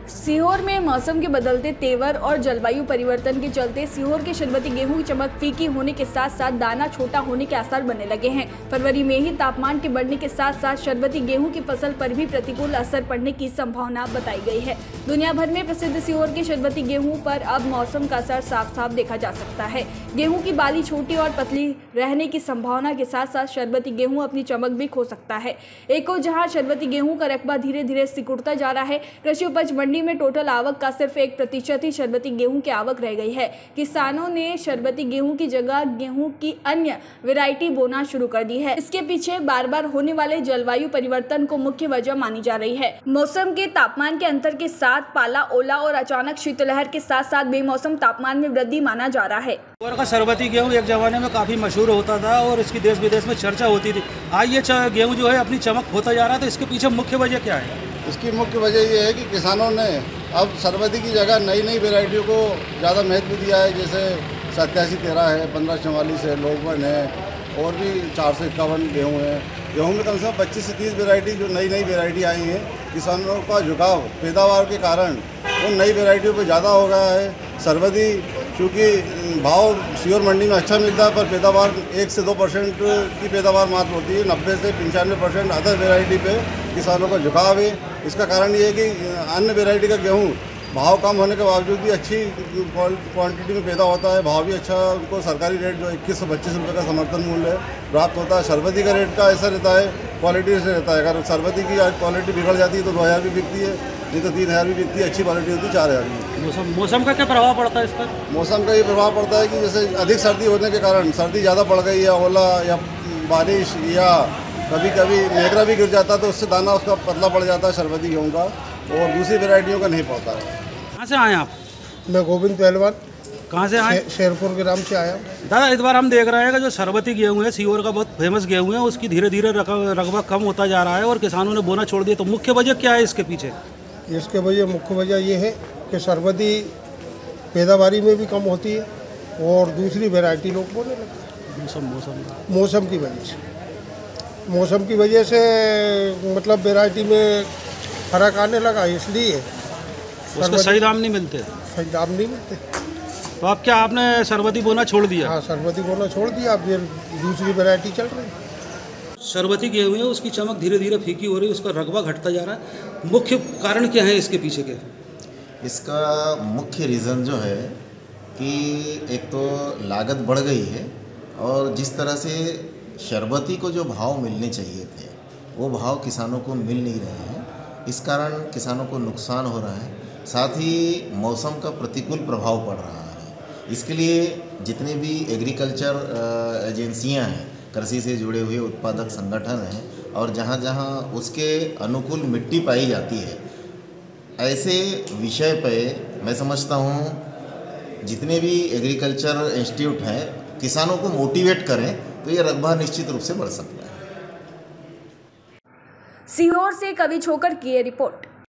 सीहोर में मौसम के बदलते तेवर और जलवायु परिवर्तन के चलते सीहोर के शरबती गेहूं की चमक फीकी होने के साथ साथ दाना छोटा होने के आसार बनने लगे हैं। फरवरी में ही तापमान के बढ़ने के साथ साथ शरबती गेहूं की फसल पर भी प्रतिकूल असर पड़ने की संभावना बताई गई है। दुनिया भर में प्रसिद्ध सीहोर के शरबती गेहूं पर अब मौसम का असर साफ साफ देखा जा सकता है। गेहूं की बाली छोटी और पतली रहने की संभावना के साथ साथ शरबती गेहूं अपनी चमक भी खो सकता है। एक और जहां शरबती गेहूं का रकबा धीरे धीरे सिकुड़ता जा रहा है, कृषि उपज मंडी में टोटल आवक का सिर्फ 1% ही शरबती गेहूं की आवक रह गई है। किसानों ने शरबती गेहूं की जगह गेहूं की अन्य वैरायटी बोना शुरू कर दी है। इसके पीछे बार बार होने वाले जलवायु परिवर्तन को मुख्य वजह मानी जा रही है। मौसम के तापमान के अंतर के साथ पाला, ओला और अचानक शीतलहर के साथ साथ बेमौसम तापमान में वृद्धि माना जा रहा है। सीहोर का शरबती गेहूं एक जमाने में काफी मशहूर होता था और इसकी देश विदेश में चर्चा होती थी। आज ये गेहूं जो है अपनी चमक खोता जा रहा है, तो इसके पीछे मुख्य वजह क्या है? इसकी मुख्य वजह ये है कि किसानों ने अब शरबती की जगह नई नई वेराइटियों को ज़्यादा महत्व दिया है। जैसे 8713 है, 1544 है, लोगवन है और भी 451 गेहूँ है। गेहूँ में कम से कम 25 से 30 वेराइटी जो नई नई वेराइटी आई हैं। किसानों का झुकाव पैदावार के कारण उन नई वेराइटियों पर ज़्यादा हो गया है। शरबती चूँकि भाव सीहोर मंडी में अच्छा मिलता है, पर पैदावार 1 से 2% की पैदावार मात्र होती है। 90 से 95% अदर वेराइटी पे किसानों का झुकाव है। इसका कारण ये है कि अन्य वेराइटी का गेहूँ भाव कम होने के बावजूद भी अच्छी क्वांटिटी में पैदा होता है। भाव भी अच्छा, उनको सरकारी रेट जो 21 से 25 रुपये का समर्थन मूल्य प्राप्त होता है। शरबती का रेट का ऐसा रहता है, क्वालिटी से रहता है। अगर शरबती की क्वालिटी बिगड़ जाती है तो 2000 भी बिकती है, नहीं तो 3000 भी बिकती है। अच्छी क्वालिटी होती है 4000 की। मौसम का क्या प्रभाव पड़ता है इस पर? मौसम का ये प्रभाव पड़ता है कि जैसे अधिक सर्दी होने के कारण सर्दी ज़्यादा बढ़ गई, या ओला या बारिश या कभी कभी मेघरा भी गिर जाता है, तो उससे दाना उसका पतला पड़ जाता है शरबती गेहूँ का, और दूसरी वेराइटियों का नहीं पड़ता है। कहाँ से आए आप? मैं गोविंद पहलवान। कहाँ से आए? शेरपुर ग्राम से आया। दादा, इस बार हम देख रहे हैं कि जो शरबती गेहूँ है सीहोर का बहुत फेमस गेहूँ है, उसकी धीरे धीरे रकबा कम होता जा रहा है और किसानों ने बोना छोड़ दिया। तो मुख्य वजह क्या है इसके पीछे? इसके मुख्य वजह ये है कि शरबती पैदावारी में भी कम होती है और दूसरी वैरायटी लोग बोने लगते हैं। मौसम की वजह से मतलब वैरायटी में फर्क आने लगा, इसलिए उसके सही दाम नहीं मिलते। तो आप आपने शरबती बोना छोड़ दिया? हाँ, शरबती बोना छोड़ दिया। अब ये दूसरी वैरायटी चल रही है। शरबती गेहूँ है, उसकी चमक धीरे धीरे फीकी हो रही है, उसका रकबा घटता जा रहा है। मुख्य कारण क्या है इसके पीछे के? इसका मुख्य रीज़न जो है कि एक तो लागत बढ़ गई है, और जिस तरह से शरबती को जो भाव मिलने चाहिए थे वो भाव किसानों को मिल नहीं रहे हैं। इस कारण किसानों को नुकसान हो रहा है, साथ ही मौसम का प्रतिकूल प्रभाव पड़ रहा है। इसके लिए जितने भी एग्रीकल्चर एजेंसियां हैं, कृषि से जुड़े हुए उत्पादक संगठन हैं, और जहां जहां उसके अनुकूल मिट्टी पाई जाती है, ऐसे विषय पे मैं समझता हूं जितने भी एग्रीकल्चर इंस्टीट्यूट हैं किसानों को मोटिवेट करें तो ये रकबा निश्चित रूप से बढ़ सकता है। सीहोर से कवि छोकर की ये रिपोर्ट।